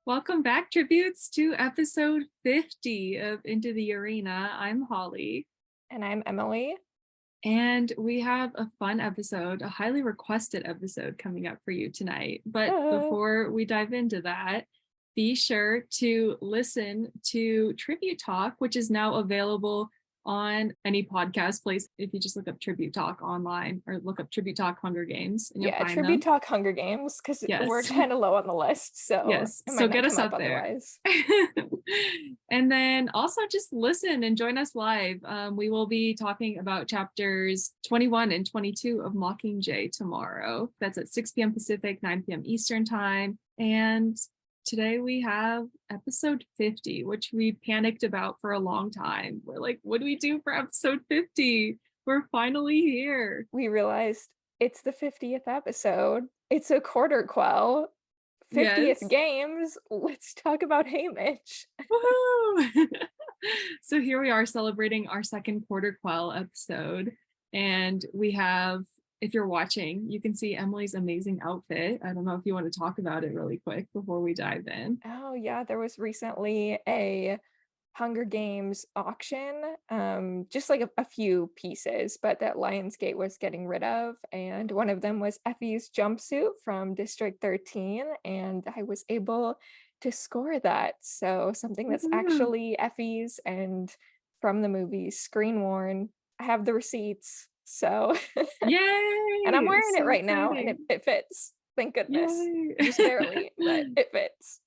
Welcome back, tributes, to episode 50 of Into the Arena. I'm Holly, And I'm Emily. and we have a fun episode, a highly requested episode coming up for you tonight. But Uh, before we dive into that, be sure to listen to Tribute Talk, which is now available on any podcast place. If you just look up Tribute Talk online or look up Tribute Talk Hunger Games, and you'll yeah, find Tribute them. Talk Hunger Games, because we're Yes. kind of low on the list, so Yes, it so might not get us come up up there. otherwise. And then also just listen and join us live. We will be talking about chapters 21 and 22 of Mockingjay tomorrow. That's at 6 p.m. Pacific, 9 p.m. Eastern time. And today we have episode 50, which we panicked about for a long time. We're like, what do we do for episode 50? We're finally here. We realized it's the 50th episode. It's a quarter quell. 50th Yes. games. Let's talk about Haymitch. Woohoo! So here we are celebrating our second quarter quell episode. And we have, if you're watching, you can see Emily's amazing outfit. I don't know if you want to talk about it really quick before we dive in. Oh yeah, there was recently a Hunger Games auction, just like a few pieces, but that Lionsgate was getting rid of. And one of them was Effie's jumpsuit from District 13, and I was able to score that. So something that's Woohoo! actually Effie's and from the movie, screen worn. I have the receipts. So, and I'm Yay! wearing it So right now, and exciting. it fits. Thank goodness. Yay! Just barely, but it fits.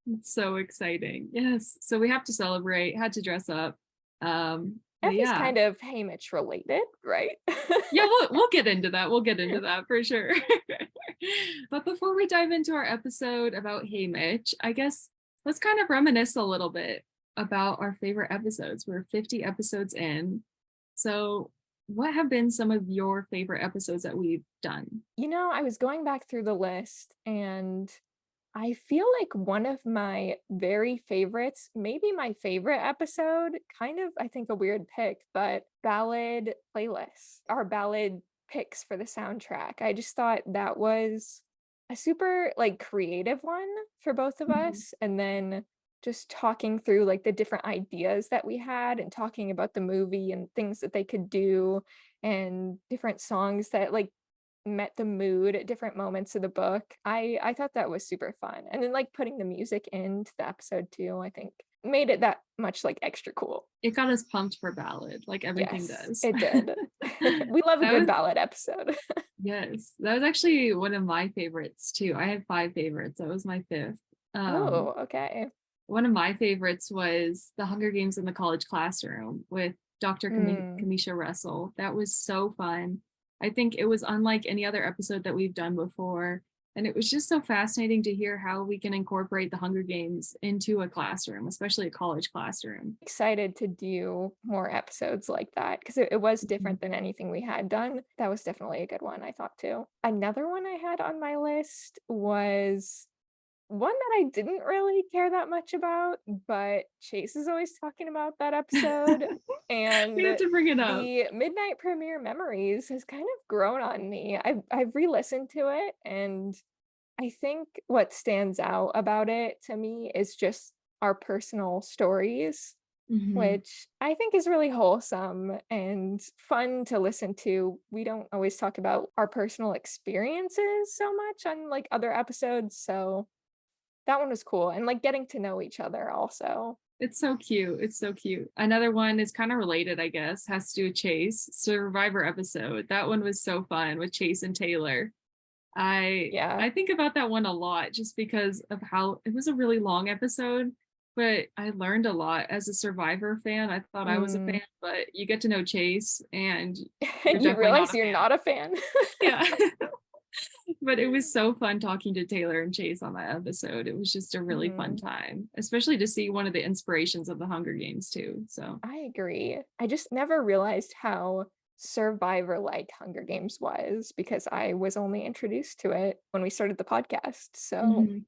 It's so exciting. Yes. So we have to celebrate, had to dress up. But Effie's yeah. kind of Haymitch related, right? Yeah, we'll get into that. We'll get into that for sure. But before we dive into our episode about Haymitch, I guess let's kind of reminisce a little bit about our favorite episodes. We're 50 episodes in. So what have been some of your favorite episodes that we've done? I was going back through the list and I feel like one of my very favorites, maybe my favorite episode, kind of, I think a weird pick, but ballad playlists, our ballad picks for the soundtrack. I just thought that was a super like creative one for both of Mhm. us. And then just talking through like the different ideas that we had and talking about the movie and things that they could do and different songs that like met the mood at different moments of the book. I thought that was super fun. And then like putting the music into the episode too, I think made it that much like extra cool. It got us pumped for ballad, like everything Yes, does. it did. We love a That good was ballad episode. Yes, that was actually one of my favorites too. I had five favorites. That was my fifth. Oh, okay. One of my favorites was The Hunger Games in the College Classroom with Dr. Mm. Kamisha Russell. That was so fun. I think it was unlike any other episode that we've done before. And it was just so fascinating to hear how we can incorporate the Hunger Games into a classroom, especially a college classroom. Excited to do more episodes like that because it was Mhm. different than anything we had done. That was definitely a good one, I thought too. Another one I had on my list was one that I didn't really care that much about, but Chase is always talking about that episode, We and have to bring it up. the Midnight Premiere Memories has kind of grown on me. I've re-listened to it, and I think what stands out about it to me is just our personal stories, Mhm. which I think is really wholesome and fun to listen to. We don't always talk about our personal experiences so much on like other episodes, so that one was cool, and, like, getting to know each other also. It's so cute. It's so cute. Another one is kind of related, I guess, has to do with Chase. Survivor episode. That one was so fun with Chase and Taylor. I Yeah. I think about that one a lot just because of how it was a really long episode, but I learned a lot as a Survivor fan. I thought I was a Mm. fan, but you get to know Chase and you're And you definitely not realize a you're fan. not a fan? Yeah. But it was so fun talking to Taylor and Chase on that episode. It was just a really fun Mhm. time, especially to see one of the inspirations of the Hunger Games too. So, I agree. I just never realized how Survivor-like Hunger Games was because I was only introduced to it when we started the podcast, so mhm,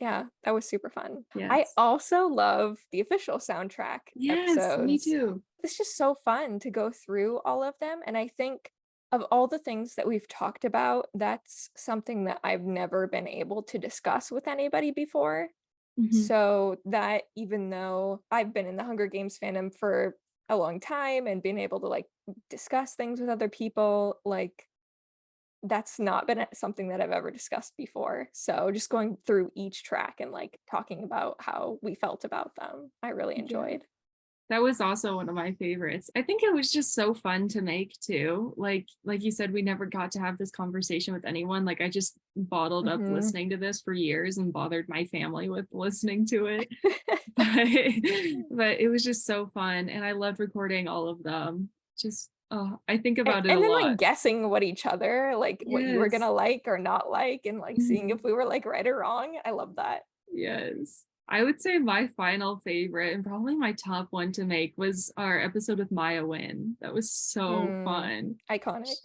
yeah, that was super fun. I yes. also love the official soundtrack Yes, me episodes. too. It's just so fun to go through all of them, and I think of all the things that we've talked about, that's something that I've never been able to discuss with anybody before. Mhm. So that even though I've been in the Hunger Games fandom for a long time and been able to like discuss things with other people, like that's not been something that I've ever discussed before. So just going through each track and like talking about how we felt about them, I really Yeah. enjoyed. That was also one of my favorites. I think it was just so fun to make too. Like you said, we never got to have this conversation with anyone. Like I just bottled up Mhm. listening to this for years and bothered my family with listening to it. But but it was just so fun and I loved recording all of them. Just oh, I think about it a And then lot. like guessing what each other, like what you were Yes. gonna like or not like, and like seeing Mhm. if we were like right or wrong. I love that. Yes. I would say my final favorite and probably my top one to make was our episode with Maya Wynn. That was so Mm, fun. iconic.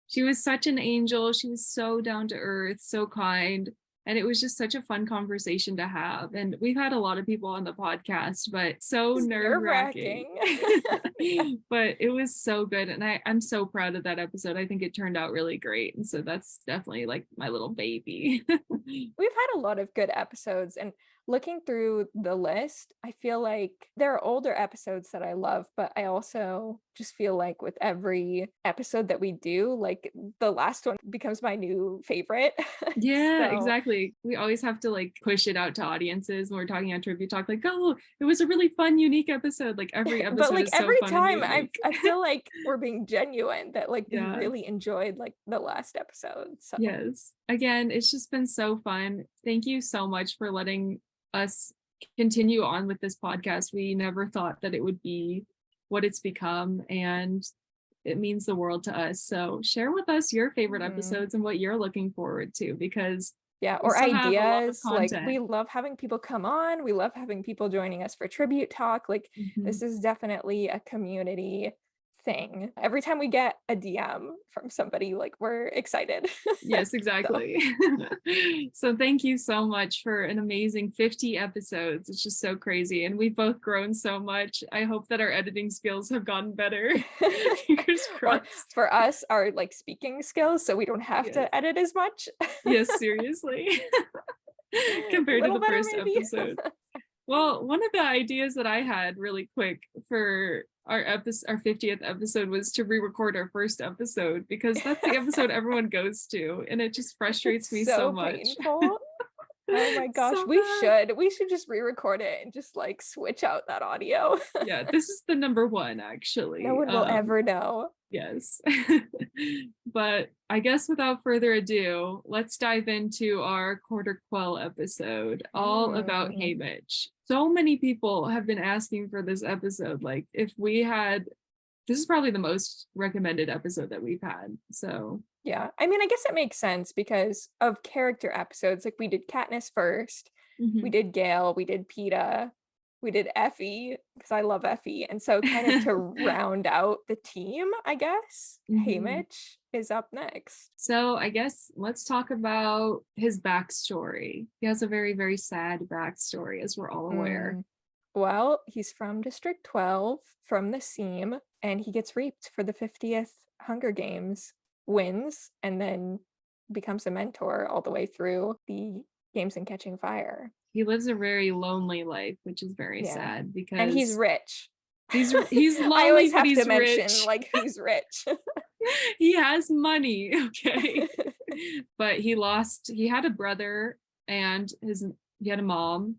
She was such an angel. She was so down to earth, so kind. And it was just such a fun conversation to have. And we've had a lot of people on the podcast, but so It's nerve wracking. nerve-wracking. Yeah. But it was so good. And I'm so proud of that episode. I think it turned out really great. And so that's definitely like my little baby. We've had a lot of good episodes, and looking through the list, I feel like there are older episodes that I love, but I also just feel like with every episode that we do, like the last one becomes my new favorite. Yeah, So, exactly. We always have to like push it out to audiences when we're talking on Tribute Talk, like, oh, it was a really fun, unique episode. Like every but episode like is so every fun and time unique. I feel like we're being genuine that like we Yeah. really enjoyed like the last episode. So, Yes. Again, it's just been so fun. Thank you so much for letting us continue on with this podcast. We never thought that it would be what it's become, and it means the world to us. So share with us your favorite mhm. episodes and what you're looking forward to because Yeah, we or still have a lot of ideas, like, we content. love having people come on, we love having people joining us for tribute talk, like, Mhm. this is definitely a community thing. Every time we get a DM from somebody, like, we're excited. Yes, So, exactly. So thank you so much for an amazing 50 episodes. It's just so crazy. And we've both grown so much. I hope that our editing skills have gotten better. Fingers or crossed. for us, our, like, speaking skills, so we don't have Yes. to edit as much. Yes, seriously. A Compared to little the better first maybe. episode. Well, one of the ideas that I had really quick for our 50th episode was to re-record our first episode because that's the episode everyone goes to and it just It's frustrates me so so much. painful. Oh my gosh, So bad. we should just re-record it and just, like, switch out that audio. Yeah, this is the number one No actually. one will ever know. Yes. But I guess without further ado, let's dive into our quarter quell episode, all about Mm. Haymitch. So many people have been asking for this episode. Like, if we had, this is probably the most recommended episode that we've had. So, Yeah, I mean, I guess it makes sense because of character episodes, like, we did Katniss first, we mhm. did Gale, we did Peeta, we did Effie because I love Effie, and so kind of to round out the team, I guess, Mhm. Haymitch is up next. So I guess let's talk about his backstory. He has a very, very sad backstory, as we're all aware. Mm. Well, he's from District 12, from the Seam, and he gets reaped for the 50th Hunger Games, wins, and then becomes a mentor all the way through the Games and Catching Fire. He lives a very lonely life, which is very Yeah. sad And he's because rich. he's I lonely, always but have to he's mention, rich. like, who's rich. He has money, okay. But he had a brother and he had a mom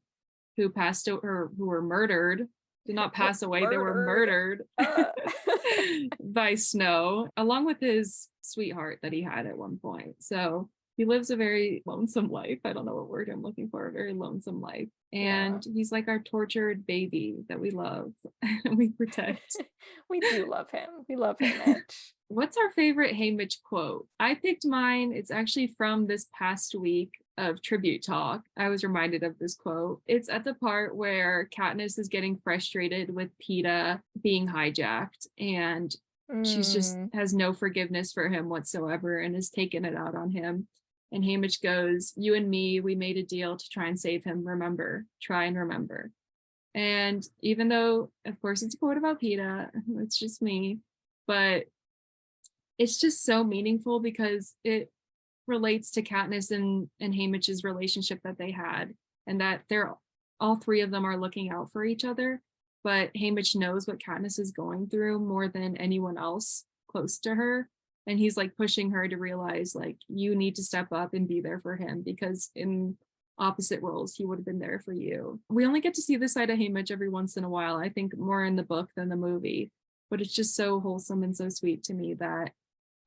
who passed or who were murdered. Did not pass away, they were Murdered. murdered Uh, by Snow, along with his sweetheart that he had at one point. So he lives a very lonesome life. I don't know what word I'm looking for, a very lonesome life. yeah. And he's like our tortured baby that we love and we protect. We do love him. We love Haymitch. What's our favorite Haymitch quote? I picked mine. It's actually from this past week of tribute talk. I was reminded of this quote. It's at the part where Katniss is getting frustrated with Peeta being hijacked and she's just Mm. has no forgiveness for him whatsoever and has taken it out on him. And Haymitch goes, "You and me, we made a deal to try and save him. Remember, try and remember." And even though, of course, it's a quote about Peeta, it's just me, but it's just so meaningful because it relates to Katniss and Haymitch's relationship that they had, and that they're all three of them are looking out for each other, but Haymitch knows what Katniss is going through more than anyone else close to her. And he's like pushing her to realize like you need to step up and be there for him, because in opposite roles he would have been there for you. We only get to see this side of Haymitch every once in a while, I think more in the book than the movie, but it's just so wholesome and so sweet to me that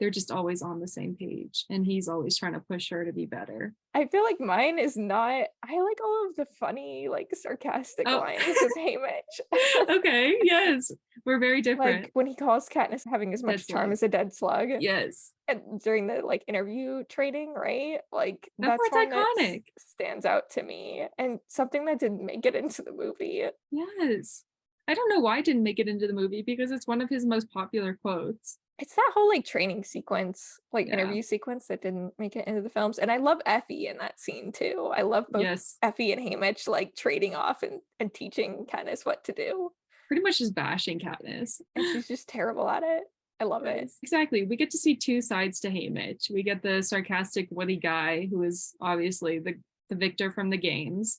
they're just always on the same page and he's always trying to push her to be better. I feel like mine is not. I like all of the funny, like sarcastic Oh, lines with Haymitch. okay, yes, we're very different. Like when he calls Katniss having as Dead much charm slug. as a dead slug. Yes, And during the like interview training, right? Like that that's part's one that iconic. stands out to me, and something that didn't make it into the movie. Yes, I don't know why it didn't make it into the movie, because it's one of his most popular quotes. It's that whole like training sequence, like Yeah, interview sequence that didn't make it into the films. And I love Effie in that scene too. I love both yes, Effie and Haymitch like trading off and teaching Katniss what to do. pretty much just bashing Katniss. And she's just terrible at it. I love it. Yes, exactly. We get to see two sides to Haymitch. We get the sarcastic, witty guy who is obviously the victor from the games,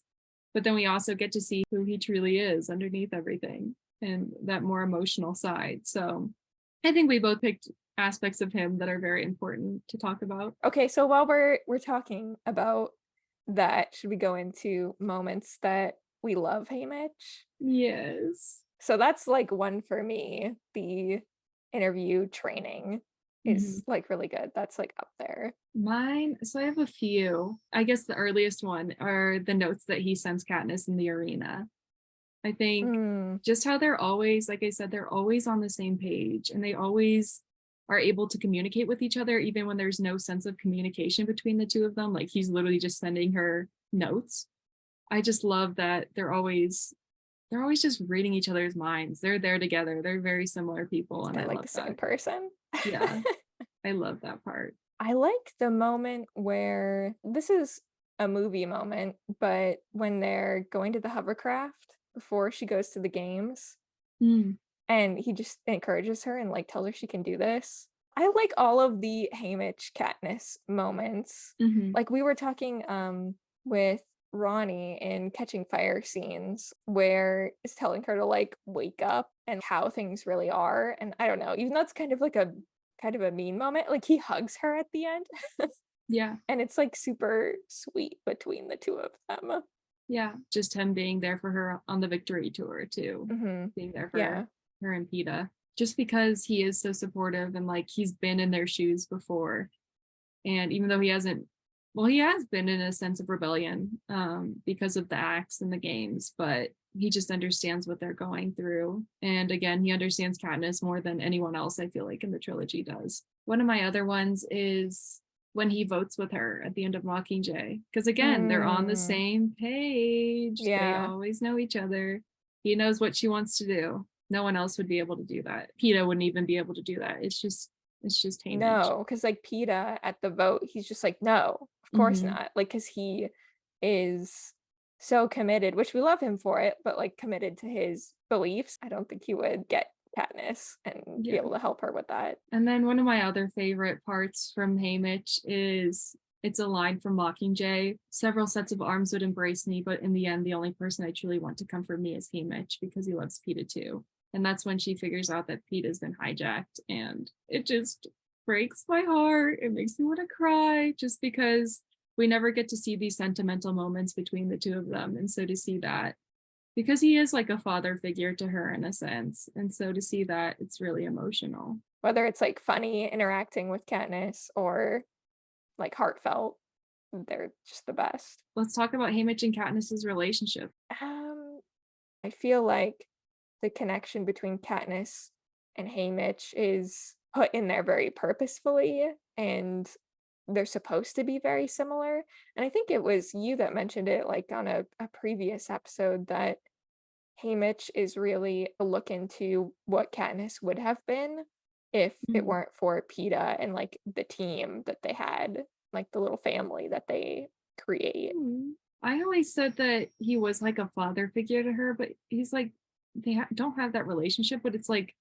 but then we also get to see who he truly is underneath everything and that more emotional side. So I think we both picked aspects of him that are very important to talk about. Okay, so while we're talking about that, should we go into moments that we love Haymitch? Yes. So that's like one for me. The interview training Mhm. is like really good. That's like up there. Mine, so I have a few. I guess the earliest one are the notes that he sends Katniss in the arena. I think Mm, just how they're always, like I said, they're always on the same page and they always are able to communicate with each other, even when there's no sense of communication between the two of them. Like he's literally just sending her notes. I just love that they're always just reading each other's minds. They're there together. They're very similar people. And I they're like love the same that. person. Yeah, I love that part. I like the moment where this is a movie moment, but when they're going to the hovercraft before she goes to the games, Mm, and he just encourages her and like tells her she can do this. I like all of the Haymitch Katniss moments. mhm. Like we were talking with Ronnie in Catching Fire scenes where it's telling her to like wake up and how things really are. And I don't know, even though it's kind of a mean moment, like he hugs her at the end. Yeah, And it's like super sweet between the two of them. yeah. Just him being there for her on the victory tour too, Hmm. being there for Yeah. her and Peta, just because he is so supportive and like he's been in their shoes before. And even though he hasn't, well, he has been in a sense of rebellion because of the acts and the games, but he just understands what they're going through. And again, he understands Katniss more than anyone else, I feel like, in the trilogy does. One of my other ones is when he votes with her at the end of Mockingjay. Because again, they're on the Mm, same page. They yeah. always know each other. He knows what she wants to do. No one else would be able to do that. Peeta wouldn't even be able to do that. It's just Haymitch. No, because like PETA at the vote, he's just like, no, of course Mm-hmm. not. Like, because he is so committed, which we love him for it, but like committed to his beliefs. I don't think he would get Katniss and be Yeah. able to help her with that. And then one of my other favorite parts from Haymitch is it's a line from Mockingjay. Several sets of arms would embrace me, but in the end, the only person I truly want to comfort me is Haymitch because he loves Peeta too. And that's when she figures out that Peeta's been hijacked. And it just breaks my heart. It makes me want to cry just because we never get to see these sentimental moments between the two of them. And so to see that, because he is like a father figure to her in a sense. And so to see that, it's really emotional. Whether it's like funny interacting with Katniss or like heartfelt, they're just the best. Let's talk about Haymitch and Katniss's relationship. Um, I feel like the connection between Katniss and Haymitch is put in there very purposefully, and they're supposed to be very similar. And I think it was you that mentioned it like on a previous episode that Haymitch is really a look into what Katniss would have been if it Mm. weren't for Peeta and like the team that they had, like the little family that they create. Mm. I always said that he was like a father figure to her, but he's like, don't have that relationship, but it's like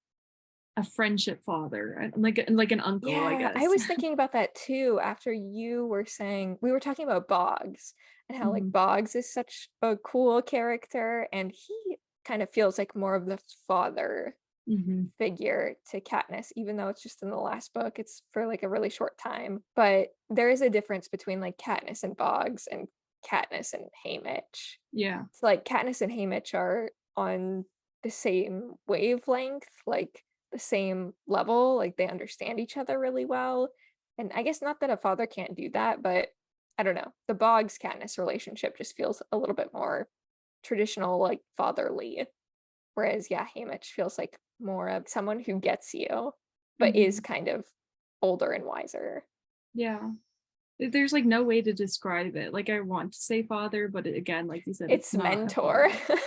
a friendship father, like an uncle, I Yeah, I guess. was thinking about that too after you were saying we were talking about Boggs and how like Mhm, Boggs is such a cool character and he kind of feels like more of the father mhm. figure to Katniss, even though it's just in the last book. It's for like a really short time. But there is a difference between like Katniss and Boggs and Katniss and Haymitch. Yeah. It's like Katniss and Haymitch are on the same wavelength, like the same level, like they understand each other really well. And I guess not that a father can't do that, but I don't know. The Boggs Katniss relationship just feels a little bit more traditional, like fatherly. Whereas, yeah, Haymitch feels like more of someone who gets you, but is Mhm. kind of older and wiser. Yeah. There's, like, no way to describe it. Like, I want to say father, but again, like you said, it's It's not a mentor, father.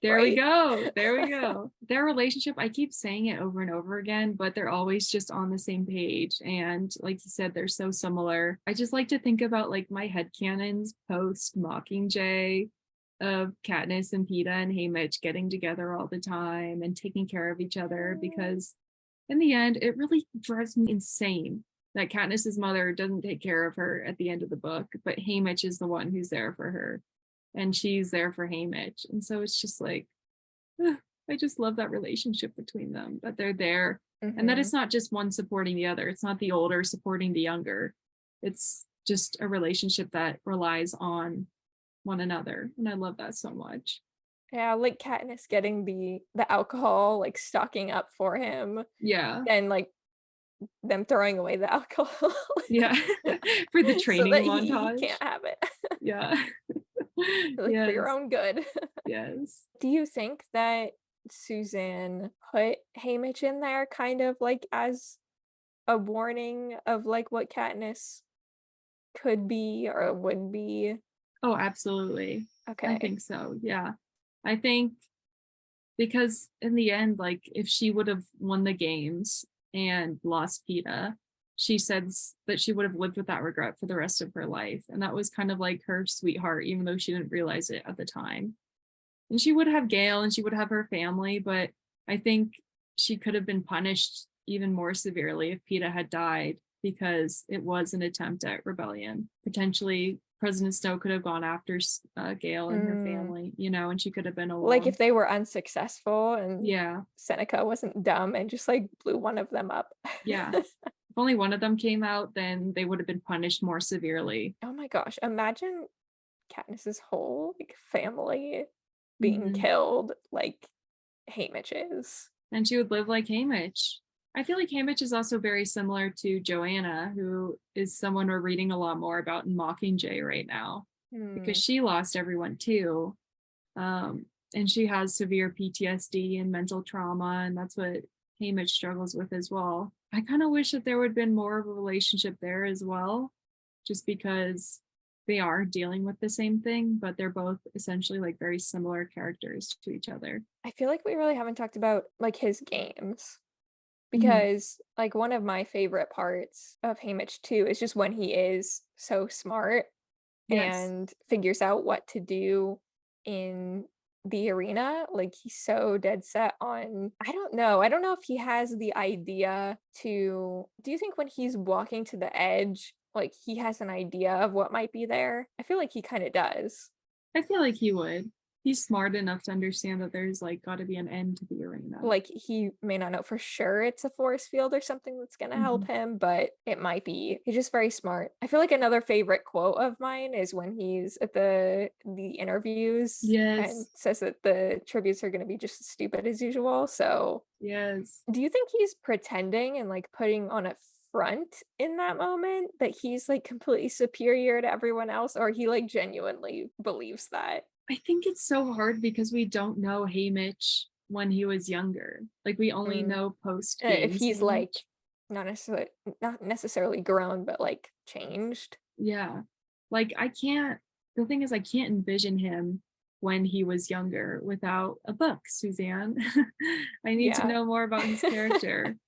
There we right? go. There we go. Their relationship, I keep saying it over and over again, but they're always just on the same page. And like you said, they're so similar. I just like to think about like my headcanons post Mockingjay of Katniss and Peeta and Haymitch getting together all the time and taking care of each other because in the end, it really drives me insane that Katniss's mother doesn't take care of her at the end of the book, but Haymitch is the one who's there for her and she's there for Haymitch. And so it's just like, I just love that relationship between them, that they're there and that Mhm. it's not just one supporting the other. It's not the older supporting the younger. It's just a relationship that relies on one another. And I love that so much. Yeah, like Katniss getting the alcohol, like stocking up for him, Yeah. and like them throwing away the alcohol Yeah. For the so training that he montage. can't have it. Yeah. Like for your Yes. own good. Yes. Do you think that Suzanne put Haymitch in there kind of like as a warning of like what Katniss could be or would be? Oh, absolutely. I Okay. think so. Yeah. I think because in the end, like if she would have won the games and lost Peta, she says that she would have lived with that regret for the rest of her life. And that was kind of like her sweetheart, even though she didn't realize it at the time. And she would have Gail and she would have her family, but I think she could have been punished even more severely if Peta had died because it was an attempt at rebellion. Potentially, President Snow could have gone after Gail and her Mm, family, and she could have been like if alone. they were unsuccessful and Yeah, Seneca wasn't dumb and just like blew one of them up. yeah. If only one of them came out, then they would have been punished more severely. Oh my gosh, imagine Katniss's whole like family being Mhm. killed like Haymitch is. And she would live like Haymitch. I feel like Haymitch is also very similar to Joanna, who is someone we're reading a lot more about in Mockingjay right now, because Hmm. she lost everyone too. And she has severe PTSD and mental trauma, and that's what Haymitch struggles with as well. I kind of wish that there would have been more of a relationship there as well, just because they are dealing with the same thing, but they're both essentially like very similar characters to each other. I feel like we really haven't talked about like his games Mhm. because like one of my favorite parts of Haymitch too is just when he is so smart Yes. and figures out what to do in the arena. Like he's so dead set on, I don't know. I don't know if he has the idea to, do you think when he's walking to the edge, like he has an idea of what might be there? I feel like he kind of does. I feel like he would. He's smart enough to understand that there's like got to be an end to the arena. Like he may not know for sure it's a force field or something that's going to help Mhm. him, but it might be. He's just very smart. I feel like another favorite quote of mine is when he's at the interviews and Yes. says that the tributes are going to be just as stupid as usual. So, Yes. do you think he's pretending and like putting on a front in that moment that he's like completely superior to everyone else, or he like genuinely believes that? I think it's so hard because we don't know Haymitch when he was younger. Like we only Mm. know post If games he's like Haymitch. not necessarily grown, but like changed. Yeah. Like the thing is I can't envision him when he was younger without a book, Suzanne. I need to Yeah. know more about his character.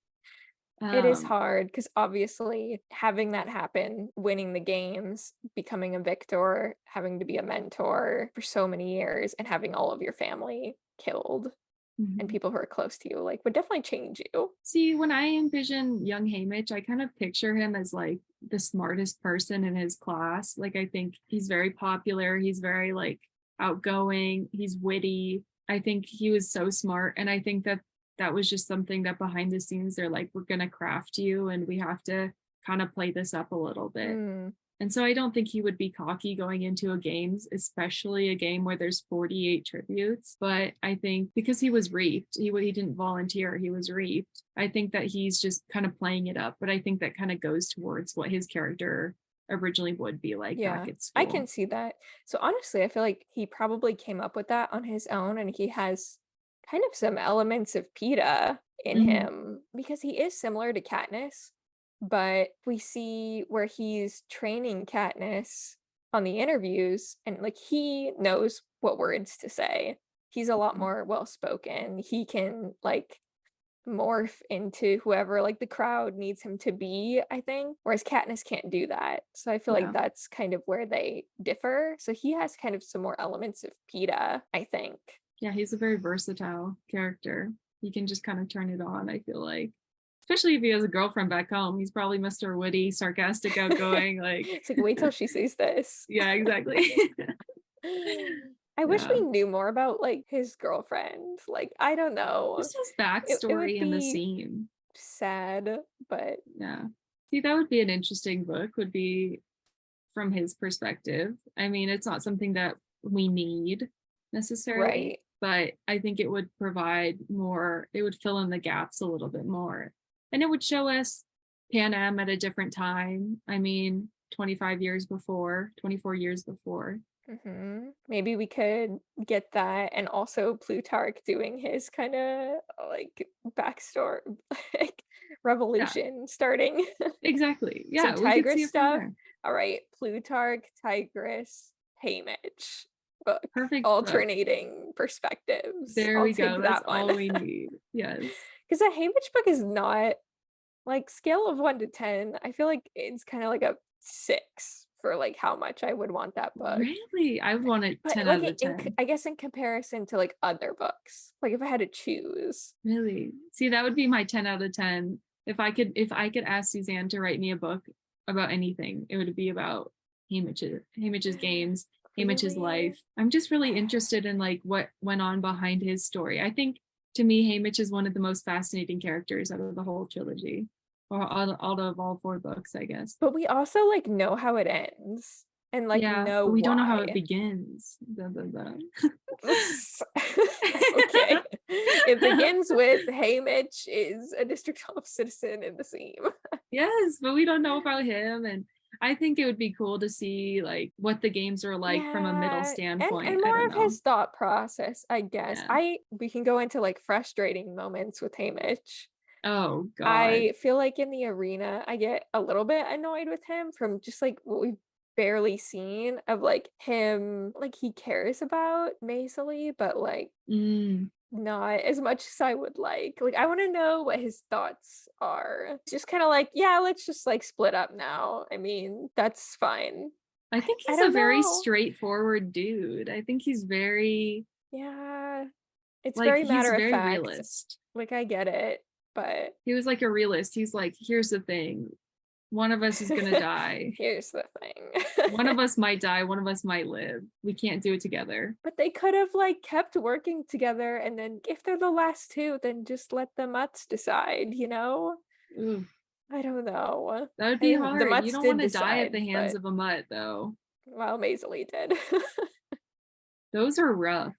It is Um hard because obviously having that happen, winning the games, becoming a victor, having to be a mentor for so many years, and having all of your family killed. and Mhm. people who are close to you, like, would definitely change you. See, when I envision young Haymitch, I kind of picture him as like the smartest person in his class. Like, I think he's very popular. He's very like outgoing. He's witty. I think he was so smart. And I think that that was just something that behind the scenes, they're like, we're going to craft you and we have to kind of play this up a little bit. Mm, And so I don't think he would be cocky going into a games, especially a game where there's 48 tributes. But I think because he was reaped, he didn't volunteer, he was reaped. I think that he's just kind of playing it up. But I think that kind of goes towards what his character originally would be like back yeah, at I school. can see that. So honestly, I feel like he probably came up with that on his own, and he has kind of some elements of PETA in Mhm. him because he is similar to Katniss, but we see where he's training Katniss on the interviews, and like he knows what words to say. He's a lot more well spoken. He can like morph into whoever like the crowd needs him to be, I think. Whereas Katniss can't do that. So I feel like Yeah. that's kind of where they differ. So he has kind of some more elements of PETA, I think. Yeah, he's a very versatile character. He can just kind of turn it on, I feel like. Especially if he has a girlfriend back home. He's probably Mr. Witty, sarcastic, outgoing, like It's like, wait till she sees this. yeah, exactly. I wish Yeah. we knew more about like his girlfriend. Like, I don't know. Just his It would backstory in the be scene. sad, but Yeah. See, that would be an interesting book, would be from his perspective. I mean, it's not something that we need necessarily, right. but I think it would provide more, it would fill in the gaps a little bit more. And it would show us Pan Am at a different time. I mean, 25 years before, 24 years before. Maybe we could get that, and also Plutarch doing his kind of like backstory, like Yeah, revolution starting. exactly. Some Yeah, we could see Tigress it from stuff. there. All right, Plutarch, Tigress, Haymitch book, Perfect book. alternating perspectives. There I'll we go. take That's that one. all we need. Yes. Because a Haymitch book is not like scale of 1 to 10. I feel like it's kind of like a 6 for like how much I would want that book. Really? I would want a But 10 like out of 10. I guess in comparison to like other books, like if I had to choose. Really? See, that would be my 10 out of 10. If I could ask Suzanne to write me a book about anything, it would be about Haymitch's games, Haymitch's Really? life. I'm just really interested in like what went on behind his story. I think to me, Haymitch is one of the most fascinating characters out of the whole trilogy. Or out of all 4 books, I guess. But we also like know how it ends and like Yeah, know but we don't know how it why. begins. Dun, dun, dun. Okay. It begins with Haymitch is a District 12 citizen in the seam. Yes, but we don't know about him. And I think it would be cool to see like what the games are like from a middle Yeah, and standpoint. I more don't of know. his thought process, I guess. Yeah. I We can go into like frustrating moments with Haymitch. Oh God. I feel like in the arena, I get a little bit annoyed with him from just like what we've barely seen of like him, like he cares about Maisily, but like Mm. not as much as I would like. Like I want to know what his thoughts are. Just kind of like, yeah, let's just like split up now. I mean, that's fine. I think I he's a don't very know. straightforward dude. I think he's very Yeah, it's like very he's matter of very fact. realist. Like I get it, but He was like a realist. He's like, here's the thing. One of us is gonna die. here's the thing. One of us might die, one of us might live. We can't do it together. But they could have like kept working together, and then if they're the last two, then just let the Mutts decide, you know? Ooh, I don't know. that would I be mean, the hard. You Mutts don't did want to die at decide, the hands but of a mutt, though. well, Maisie did. Those are rough.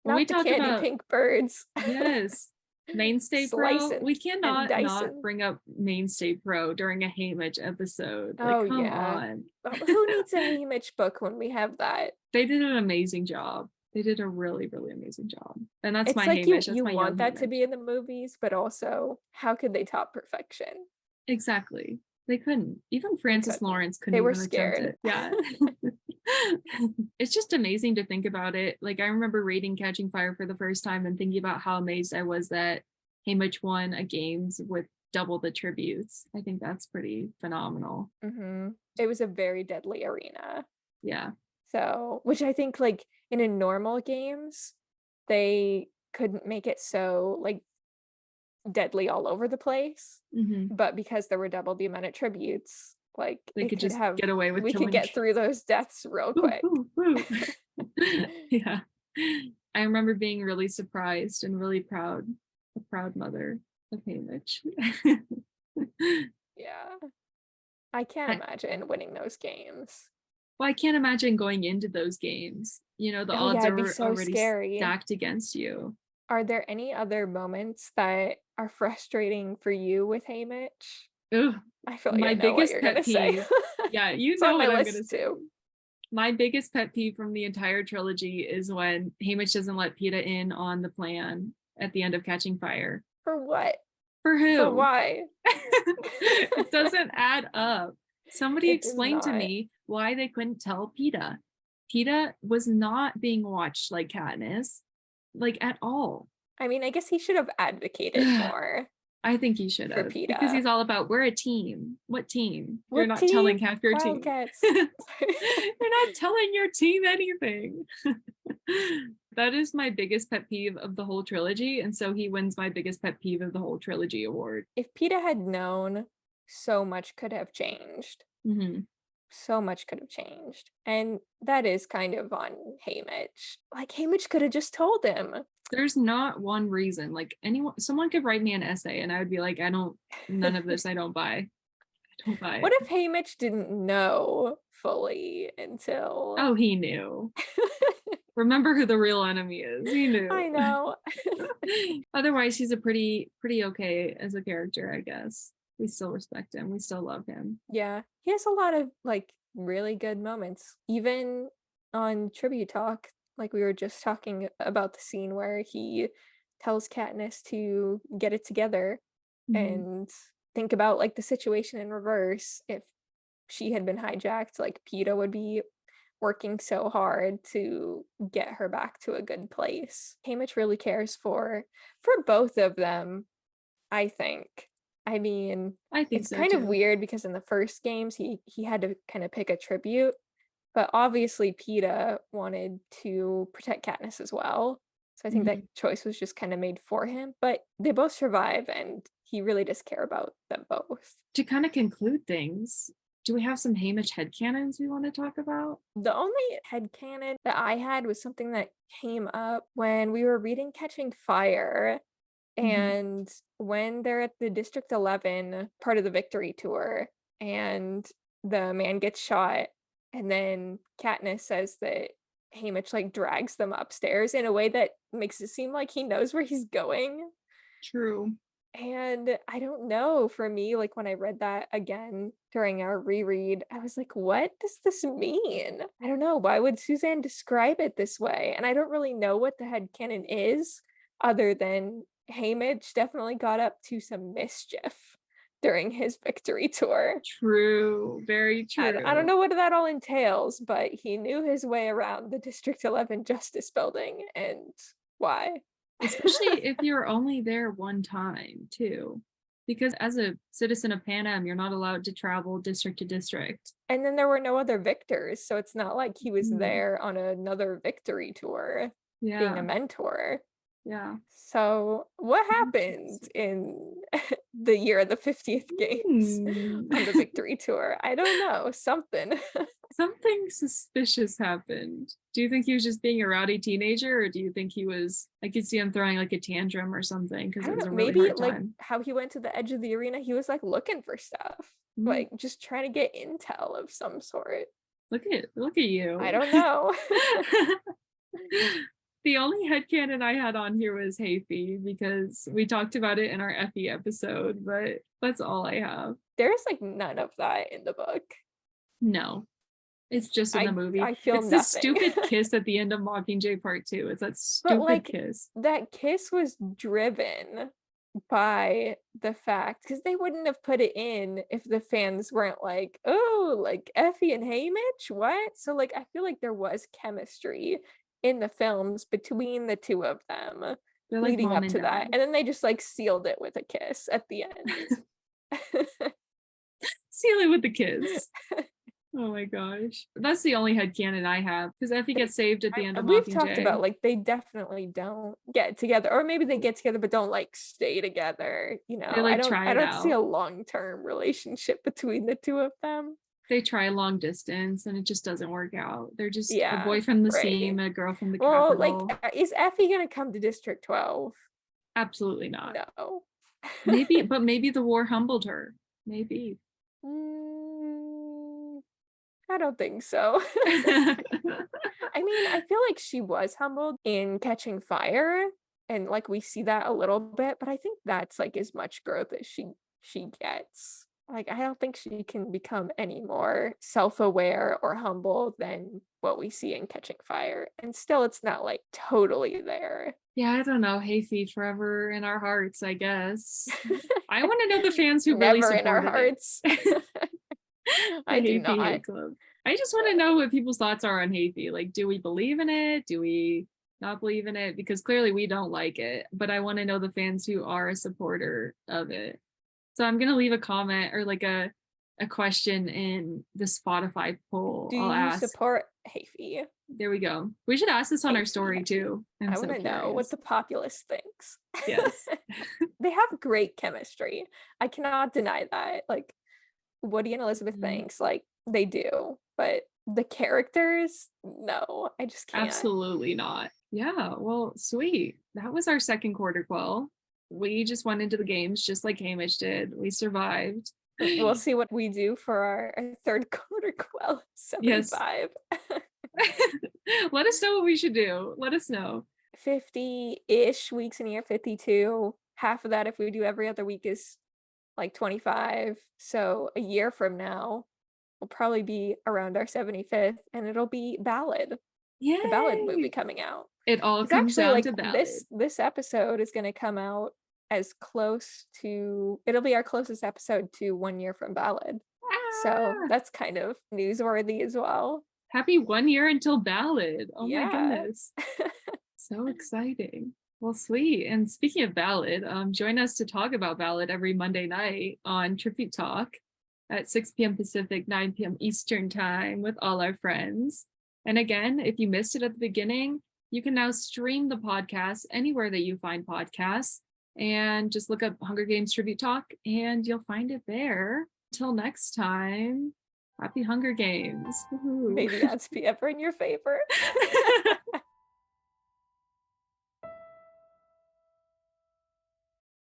When we Not the talk candy about, pink birds. yes, Mainstay Pro, Slicing we and cannot not dicing. bring up Mainstay Pro during a Haymitch episode. Like, Oh come yeah. on. Who needs a Haymitch book when we have that? They did an amazing job. They did a really, really amazing job. And that's It's my like Haymitch. That's you my young want that to Haymitch. be in the movies, but also how could they top perfection? Exactly. They couldn't. Even They Francis couldn't. Lawrence couldn't They were even attempt scared. it. Yeah. It's just amazing to think about it. Like I remember reading Catching Fire for the first time and thinking about how amazed I was that Haymitch won a games with double the tributes. I think that's pretty phenomenal. It was a very deadly arena. Yeah. So, which I think like in a normal games, they couldn't make it so like deadly all over the place, Hmm. but because there were double the amount of tributes, like They it could could just have get away with we could killing. get through those deaths real Woo, quick. woo, woo. Yeah. I remember being really surprised and really proud, a proud mother of Haymitch. Yeah. I can't I, imagine winning those games. well, I can't imagine going into those games. The Oh odds yeah, it'd be are so already scary. stacked against you. Are there any other moments that are frustrating for you with Haymitch? Ugh, I feel like I my know what biggest you're pet gonna say. peeve. Yeah, you It's on know my what I'm gonna list say. too. My biggest pet peeve from the entire trilogy is when Haymitch doesn't let Peeta in on the plan at the end of Catching Fire. For what? For For who? why? It doesn't add up. Somebody It does explained to not. me why they couldn't tell Peeta. Peeta was not being watched like Katniss, like at all. I mean, I guess he should have advocated more I think he should for have, because PETA. he's all about, we're a team. What team? You're What not telling team? half your team. Wildcats. You're not telling your team anything. That is my biggest pet peeve of the whole trilogy. And so he wins my biggest pet peeve of the whole trilogy award. If PETA had known, so much could have changed. Mm-hmm. So much could have changed. And that is kind of on Haymitch. Like, Haymitch could have just told him. There's not one reason. Like someone could write me an essay and I would be like, none of this I don't buy. I don't buy What it. if Haymitch didn't know fully until... Oh, he knew. Remember who the real enemy is. He knew. I know. Otherwise, he's a pretty okay as a character, I guess. We still respect him. We still love him. Yeah, he has a lot of like really good moments. Even on Tribute Talk, like we were just talking about the scene where he tells Katniss to get it together Mhm. and think about like the situation in reverse. If she had been hijacked, like PETA would be working so hard to get her back to a good place. Haymitch really cares for both of them, I think. I mean, I think it's so kind of too. weird because in the first games he had to kind of pick a tribute, but obviously PETA wanted to protect Katniss as well. So I think that Mhm. choice was just kind of made for him, but they both survive and he really does care about them both. To kind of conclude things, do we have some Haymitch headcanons we want to talk about? The only headcanon that I had was something that came up when we were reading Catching Fire. And when they're at the District 11 part of the victory tour and the man gets shot, and then Katniss says that Haymitch like drags them upstairs in a way that makes it seem like he knows where he's going. True. And I don't know, for me, like when I read that again during our reread, I was like, what does this mean? I don't know. Why would Suzanne describe it this way? And I don't really know what the headcanon is, other than Haymitch definitely got up to some mischief during his victory tour. True. Very true. I don't know what that all entails, but he knew his way around the District 11 Justice Building, and why? Especially if you're only there one time, too. Because as a citizen of Panem, you're not allowed to travel district to district. And then there were no other victors, so it's not like he was Mhm. there on another victory tour being a Yeah. mentor. Yeah. So what happened in the year of the 50th games on the victory tour? I don't know. Something. Something suspicious happened. Do you think he was just being a rowdy teenager, or do you think I could see him throwing like a tantrum or something because I it don't was know. a really Maybe hard like time? how he went to the edge of the arena, he was like looking for stuff, like just trying to get intel of some sort. Look at you. I don't know. The only headcanon I had on here was Hayfie because we talked about it in our Effie episode, but that's all I have. There's like none of that in the book. No, it's just in the movie. I feel it's nothing. The stupid kiss at the end of Mockingjay Part 2. It's that But stupid like kiss. that kiss was driven by the fact, because they wouldn't have put it in if the fans weren't like, oh, like Effie and Haymitch, what? So like I feel like there was chemistry in the films between the two of them. They're like leading mom up and to dad. that, and then they just like sealed it with a kiss at the end. Seal it with the kiss. Oh my gosh. That's the only headcanon I have, because Effie gets saved at the end of We've talked Mockingjay. about like they definitely don't get together, or maybe they get together but don't like stay together. They I like don't try I it don't see out. a long-term relationship between the two of them. They try long distance and it just doesn't work out. They're just a Yeah, boy from the right. seam, a girl from the Well, like, capital. is Effie gonna come to District 12? Absolutely not. No. Maybe the war humbled her. Maybe. Mm, I don't think so. I mean, I feel like she was humbled in Catching Fire, and like we see that a little bit, but I think that's like as much growth as she gets. Like I don't think she can become any more self-aware or humble than what we see in Catching Fire. And still it's not like totally there. Yeah, I don't know. Hayfie forever in our hearts, I guess. I want to know the fans who really Never in our supported it. hearts. The I do Hayfie not. hate club. I just want to know what people's thoughts are on Hayfie. Like, do we believe in it? Do we not believe in it? Because clearly we don't like it, but I want to know the fans who are a supporter of it. So I'm gonna leave a comment or like a question in the Spotify poll. Do I'll you ask. support Hayfie? There we go. We should ask this on our Hayfie, story Hayfie. too. I'm I so want to know what curious. the populace thinks. Yes. They have great chemistry. I cannot deny that. Like Woody and Elizabeth Mhm. thinks like they do, but the characters, no, I just can't. Absolutely not. Yeah, well, sweet. That was our second quarter quell. We just went into the games just like Hamish did. We survived. We'll see what we do for our third quarter quell Yes. 75. Let us know what we should do. Let us know. 50-ish weeks in a year, 52. Half of that if we do every other week is like 25. So a year from now will probably be around our 75th and it'll be Ballad, the Ballad movie Yay! coming out. It all It's comes actually down like to ballad. this episode is going to come out as close to it'll be our closest episode to 1 year from Ballad. So Ah! that's kind of newsworthy as well. Happy 1 year until ballad. Oh my Yeah. goodness. So exciting. Well, sweet. And speaking of ballad, join us to talk about ballad every Monday night on Tribute Talk at 6 p.m. Pacific, 9 p.m. Eastern time with all our friends. And again, if you missed it at the beginning, you can now stream the podcast anywhere that you find podcasts and just look up Hunger Games Tribute Talk and you'll find it there. Until next time, happy Hunger Games. Maybe that's be ever in your favor.